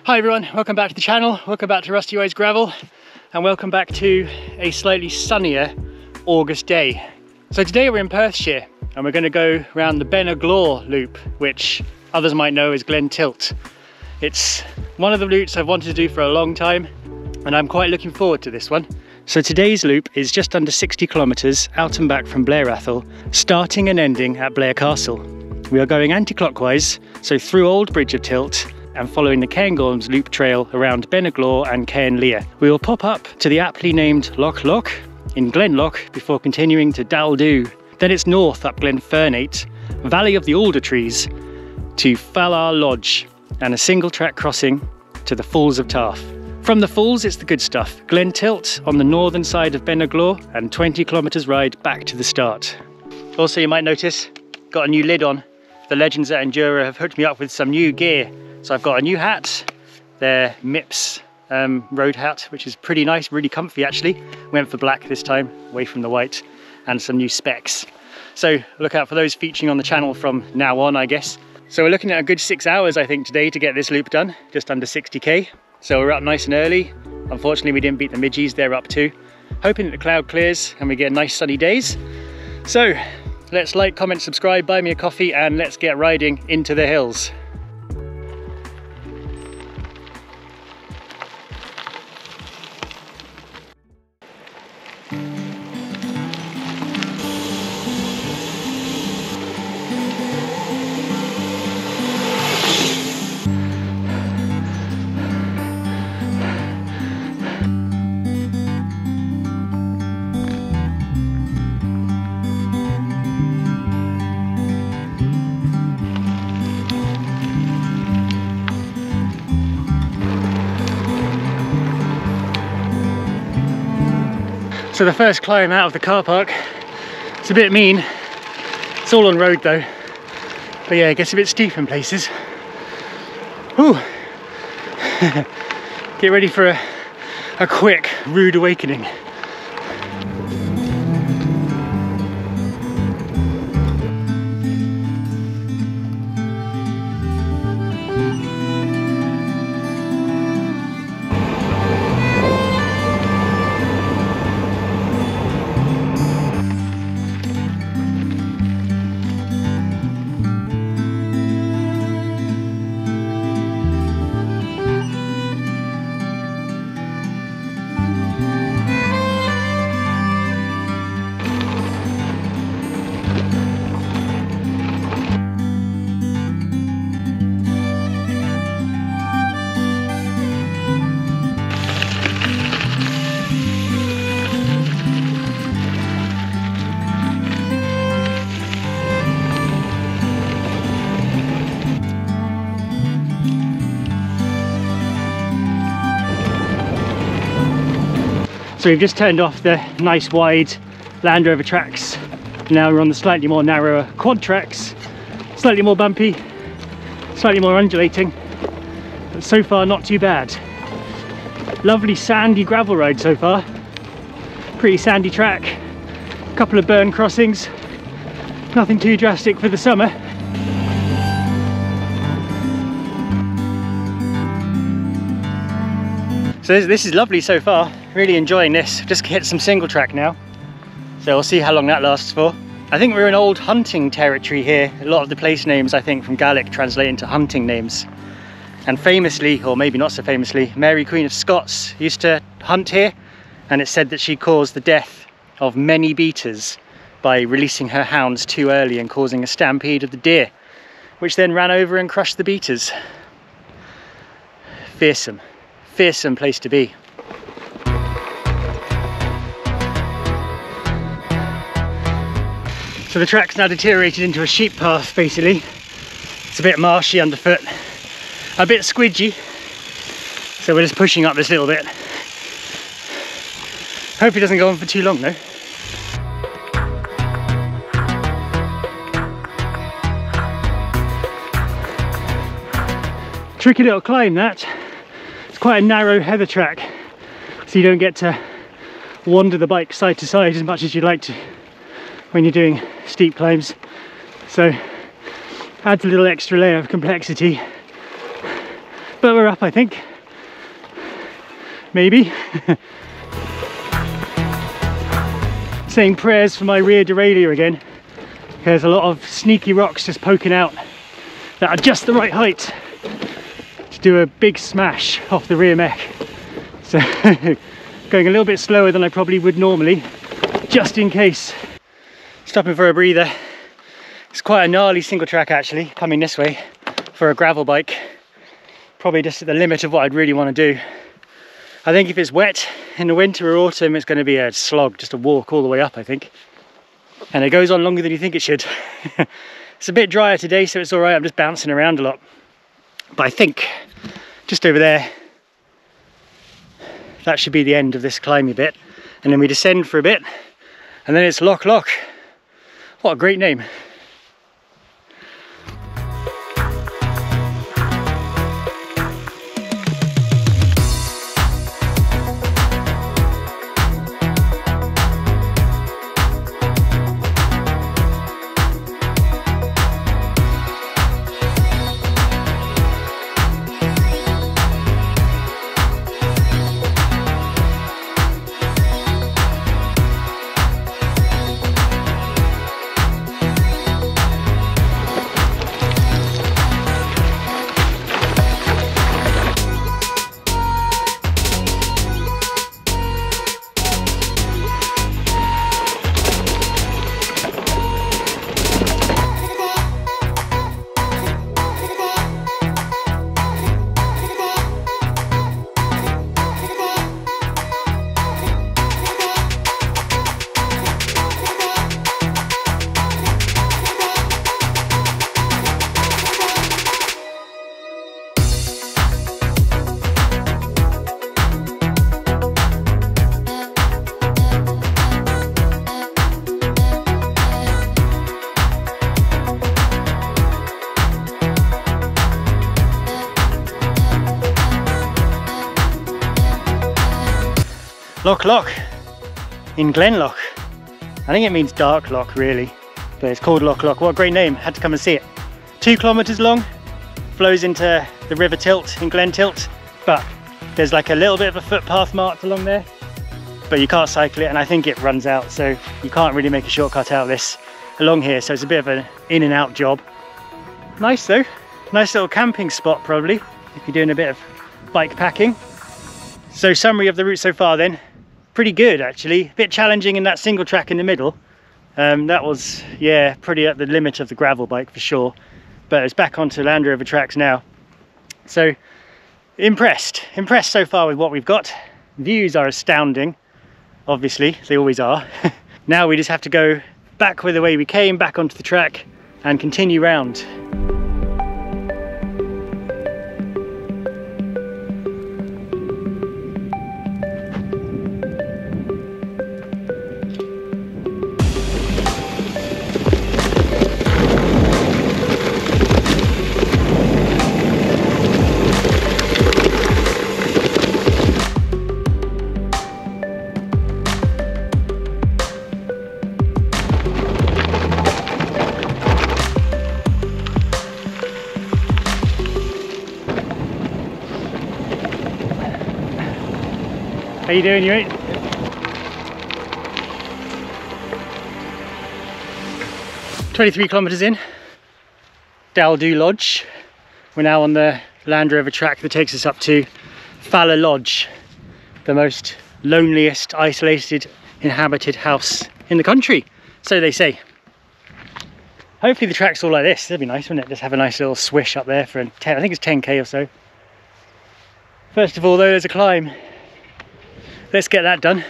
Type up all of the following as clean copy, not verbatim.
Hi everyone, welcome back to the channel, welcome back to Rusty Ways Gravel, and welcome back to a slightly sunnier August day. So today we're in Perthshire and we're going to go around the Beinn loop, which others might know as Glen Tilt. It's one of the routes I've wanted to do for a long time and I'm quite looking forward to this one. So today's loop is just under 60 kilometres out and back from Blair Athol, starting and ending at Blair Castle. We are going anti-clockwise, so through Old Bridge of Tilt, and following the Cairngorms loop trail around Beinn and Cairnlea. We will pop up to the aptly named Loch Loch in Glenloch before continuing to Daldoo. Then it's north up Glenfernate, Valley of the Alder Trees, to Fallar Lodge, and a single track crossing to the Falls of Taff. From the falls it's the good stuff. Glen Tilt on the northern side of Beinn and 20 kilometres ride back to the start. Also you might notice, got a new lid on. The legends at Endura have hooked me up with some new gear. So I've got a new hat, their MIPS road hat, which is pretty nice, really comfy actually. Went for black this time, away from the white, and some new specs. So look out for those featuring on the channel from now on, I guess. So we're looking at a good 6 hours, I think, today to get this loop done, just under 60k. So we're up nice and early. Unfortunately, we didn't beat the midgies, they're up too. Hoping that the cloud clears and we get nice sunny days. So let's like, comment, subscribe, buy me a coffee, and let's get riding into the hills. So the first climb out of the car park, it's a bit mean. It's all on road though, but yeah, it gets a bit steep in places. Whew. Get ready for a quick, rude awakening. So we've just turned off the nice wide Land Rover tracks. Now we're on the slightly more narrower quad tracks, slightly more bumpy, slightly more undulating, but so far not too bad. Lovely sandy gravel ride so far. Pretty sandy track, a couple of burn crossings, nothing too drastic for the summer. So this is lovely so far, really enjoying this. Just hit some single track now, so we'll see how long that lasts for. I think we're in old hunting territory here. A lot of the place names, I think, from Gaelic translate into hunting names. And famously, or maybe not so famously, Mary Queen of Scots used to hunt here, and it's said that she caused the death of many beaters by releasing her hounds too early and causing a stampede of the deer, which then ran over and crushed the beaters. Fearsome. Fearsome place to be. So the track's now deteriorated into a sheep path basically. It's a bit marshy underfoot, a bit squidgy, so we're just pushing up this little bit. Hope it doesn't go on for too long though. Tricky little climb that. It's quite a narrow heather track, so you don't get to wander the bike side to side as much as you'd like to when you're doing steep climbs. So adds a little extra layer of complexity But we're up, I think. Maybe. Saying prayers for my rear derailleur again. There's a lot of sneaky rocks just poking out that are just the right height to do a big smash off the rear mech. So going a little bit slower than I probably would normally, just in case. Stopping for a breather. It's quite a gnarly single track actually, coming this way for a gravel bike. Probably just at the limit of what I'd really want to do. I think if it's wet in the winter or autumn, it's going to be a slog, just a walk all the way up, I think. And it goes on longer than you think it should. It's a bit drier today, so it's all right. I'm just bouncing around a lot. But I think just over there, that should be the end of this climby bit. And then we descend for a bit, and then it's Loch Loch. What a great name. Loch Loch in Glenloch. I think it means dark loch really, but it's called Loch Loch. What a great name, had to come and see it. 2 kilometers long, flows into the River Tilt in Glen Tilt, but there's like a little bit of a footpath marked along there, but you can't cycle it, and I think it runs out, so you can't really make a shortcut out of this along here, so it's a bit of an in and out job. Nice though, nice little camping spot probably, if you're doing a bit of bike packing. So summary of the route so far then. Pretty good actually, a bit challenging in that single track in the middle. That was, yeah, pretty at the limit of the gravel bike for sure, but it's back onto Land Rover tracks now. So impressed so far with what we've got. Views are astounding, obviously, they always are. Now we just have to go back with the way we came, back onto the track and continue round. How you doing, you mate? 23 kilometers in, Daldu Lodge. We're now on the Land Rover track that takes us up to Fala Lodge, the most loneliest, isolated, inhabited house in the country, so they say. Hopefully the track's all like this. That'd be nice, wouldn't it? Just have a nice little swish up there for a 10, I think it's 10k or so. First of all though, there's a climb. Let's get that done.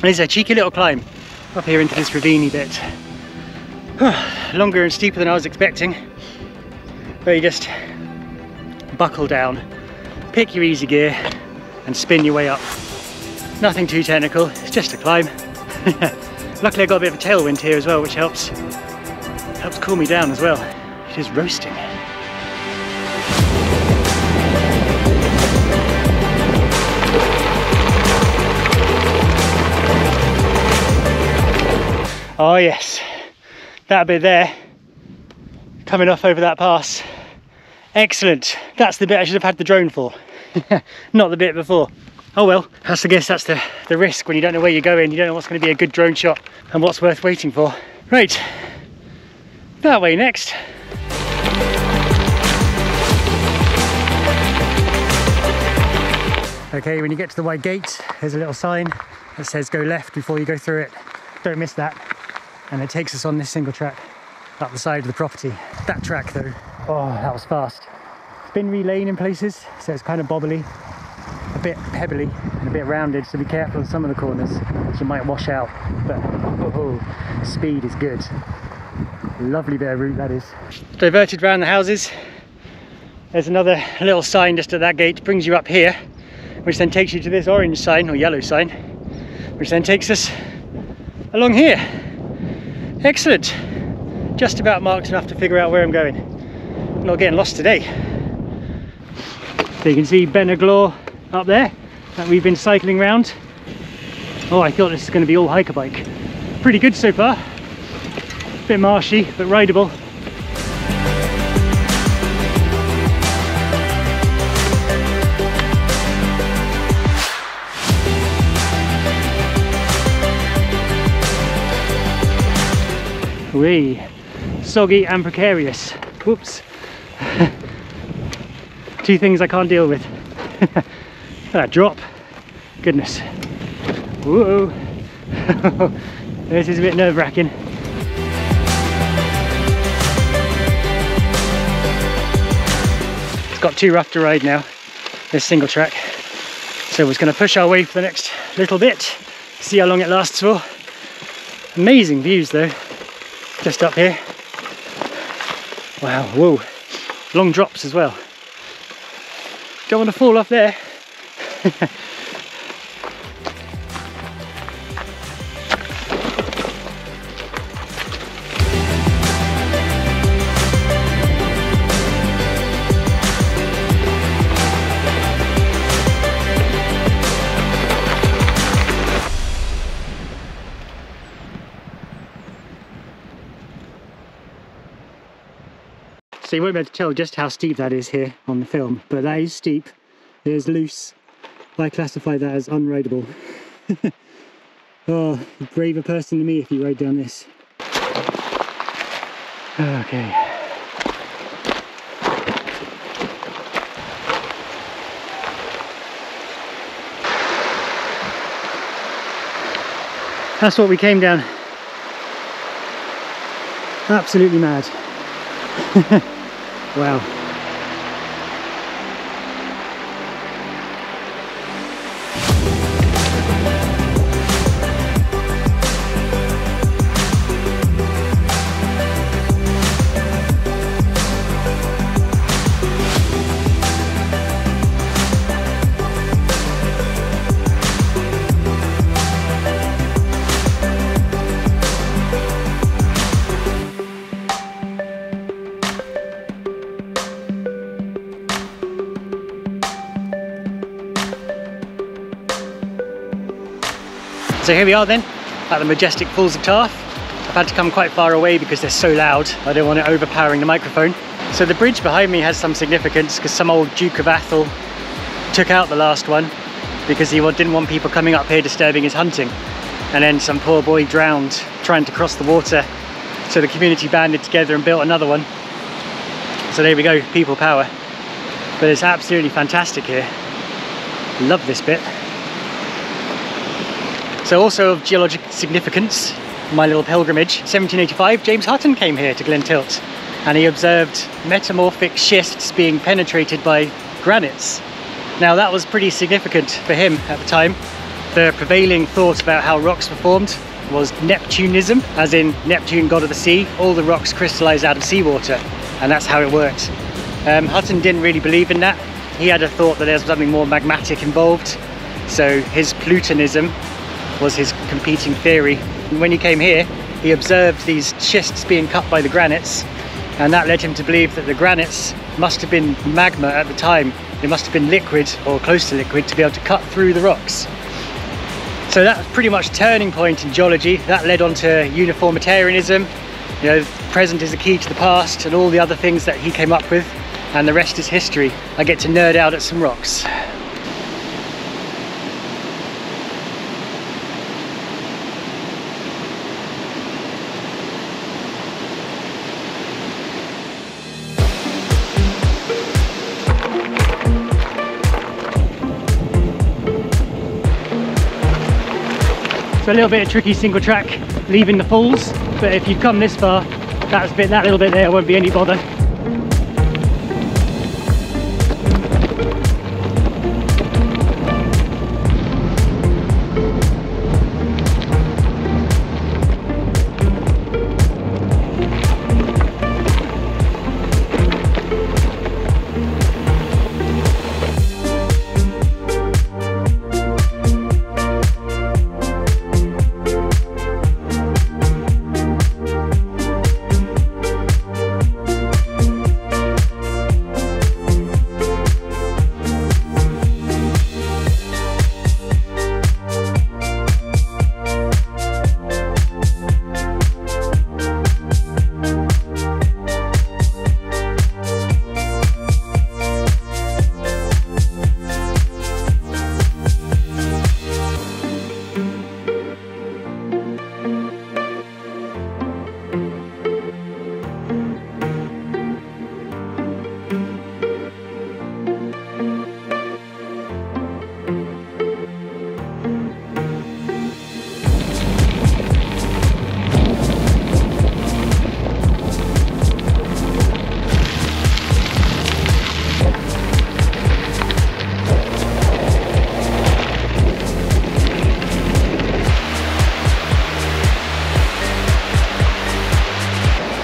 And it's a cheeky little climb up here into this ravine bit. Longer and steeper than I was expecting, but you just buckle down, pick your easy gear and spin your way up. Nothing too technical, it's just a climb. Luckily I got a bit of a tailwind here as well, which helps cool me down as well. It is roasting. Oh yes, that bit there, coming off over that pass. Excellent. That's the bit I should have had the drone for, not the bit before. Oh well, I guess that's the risk when you don't know where you're going. You don't know what's going to be a good drone shot and what's worth waiting for. Right, that way next. Okay, when you get to the wide gate, there's a little sign that says go left before you go through it. Don't miss that. And it takes us on this single track up the side of the property. That track though, oh, that was fast. It's been relaying in places, so it's kind of bobbly, a bit pebbly and a bit rounded, so be careful on some of the corners, which you might wash out, but speed is good. Lovely bit of route that is. Diverted round the houses. There's another little sign just at that gate, brings you up here, which then takes you to this orange sign, or yellow sign, which then takes us along here. Excellent. Just about marked enough to figure out where I'm going. I'm not getting lost today. So you can see Beinn Ghlo up there that we've been cycling round. Oh, I thought this was going to be all hiker bike. Pretty good so far. Bit marshy, but rideable. Whee! Soggy and precarious. Whoops. Two things I can't deal with. That drop. Goodness. Whoa. This is a bit nerve-wracking. It's got too rough to ride now, this single track. So we're just going to push our way for the next little bit. See how long it lasts for. Amazing views though. Just up here. Wow, whoa. Long drops as well. Don't want to fall off there. So you won't be able to tell just how steep that is here on the film, but that is steep. It is loose. I classify that as unrideable. Oh, braver person than me if you ride down this. Okay. That's what we came down. Absolutely mad. Wow. So here we are then, at the majestic Falls of Taff. I've had to come quite far away because they're so loud. I don't want it overpowering the microphone. So the bridge behind me has some significance because some old Duke of Athol took out the last one because he didn't want people coming up here disturbing his hunting. And then some poor boy drowned trying to cross the water. So the community banded together and built another one. So there we go, people power. But it's absolutely fantastic here. Love this bit. So also of geologic significance, my little pilgrimage, 1785, James Hutton came here to Glentilts and he observed metamorphic schists being penetrated by granites. Now that was pretty significant for him at the time The prevailing thought about how rocks were formed was Neptunism, as in Neptune, god of the sea. All the rocks crystallize out of seawater, and that's how it works. Hutton didn't really believe in that. He had a thought that there was something more magmatic involved, so his Plutonism was his competing theory. And when he came here, he observed these schists being cut by the granites, and that led him to believe that the granites must have been magma at the time. They must have been liquid or close to liquid to be able to cut through the rocks. So that was pretty much a turning point in geology. That led on to uniformitarianism. You know, present is a key to the past, and all the other things that he came up with, and the rest is history. I get to nerd out at some rocks. So a little bit of tricky single track leaving the falls, but if you've come this far, that little bit there won't be any bother.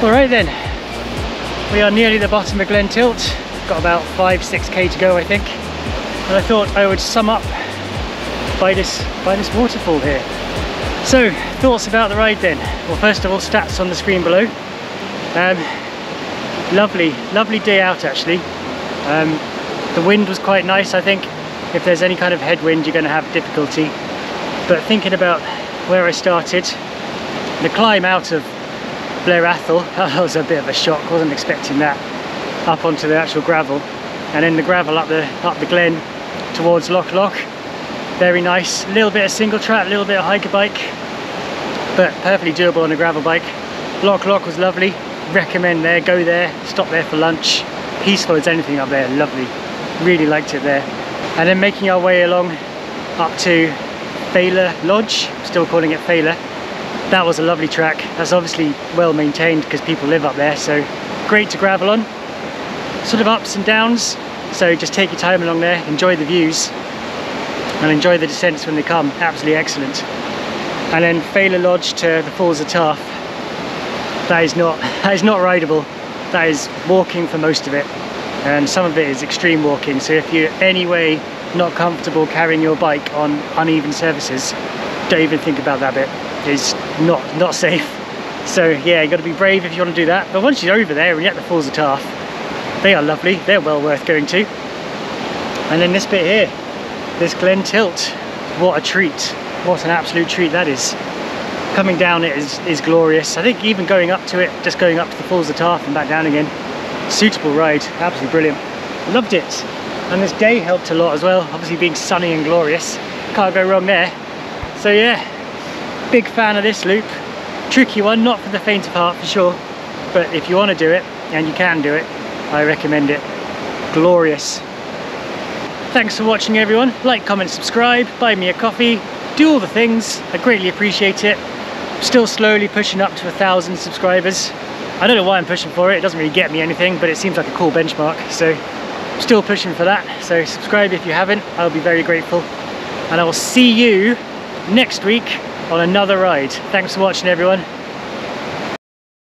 Alright then, we are nearly the bottom of Glen Tilt. Got about 5-6k to go, I think. And I thought I would sum up by this waterfall here. So, thoughts about the ride then. Well, first of all, stats on the screen below. Lovely day out actually. The wind was quite nice. I think if there's any kind of headwind, you're going to have difficulty. But thinking about where I started, the climb out of Blair Athol, that was a bit of a shock. Wasn't expecting that. Up onto the actual gravel, and then the gravel up the glen towards Loch Loch. Very nice. A little bit of single track, a little bit of hiker bike, but perfectly doable on a gravel bike. Loch Loch was lovely. Recommend there. Go there. Stop there for lunch. Peaceful as anything up there. Lovely. Really liked it there. And then making our way along up to Failure Lodge. Still calling it Failure. That was a lovely track. That's obviously well maintained because people live up there, so great to gravel on. Sort of ups and downs, so just take your time along there, enjoy the views and enjoy the descents when they come. Absolutely excellent. And then Failure Lodge to the Falls of Taff. That is not rideable. That is walking for most of it, and some of it is extreme walking, so if you're anyway not comfortable carrying your bike on uneven surfaces, don't even think about that bit. It's not safe. So yeah, you got to be brave if you want to do that. But once you're over there and you're at the Falls of Taff, they are lovely. They're well worth going to. And then this bit here, this Glen Tilt, what a treat! What an absolute treat that is. Coming down it is glorious. I think even going up to it, just going up to the Falls of Taff and back down again, suitable ride. Absolutely brilliant. Loved it. And this day helped a lot as well. Obviously being sunny and glorious, can't go wrong there. So yeah, big fan of this loop. Tricky one, not for the faint of heart for sure, but if you want to do it, and you can do it, I recommend it. Glorious. Thanks for watching everyone. Like, comment, subscribe, buy me a coffee, do all the things. I greatly appreciate it. Still slowly pushing up to 1,000 subscribers. I don't know why I'm pushing for it. It doesn't really get me anything, but it seems like a cool benchmark, so still pushing for that. So subscribe if you haven't. I'll be very grateful. and I will see you next week on another ride. Thanks for watching, everyone.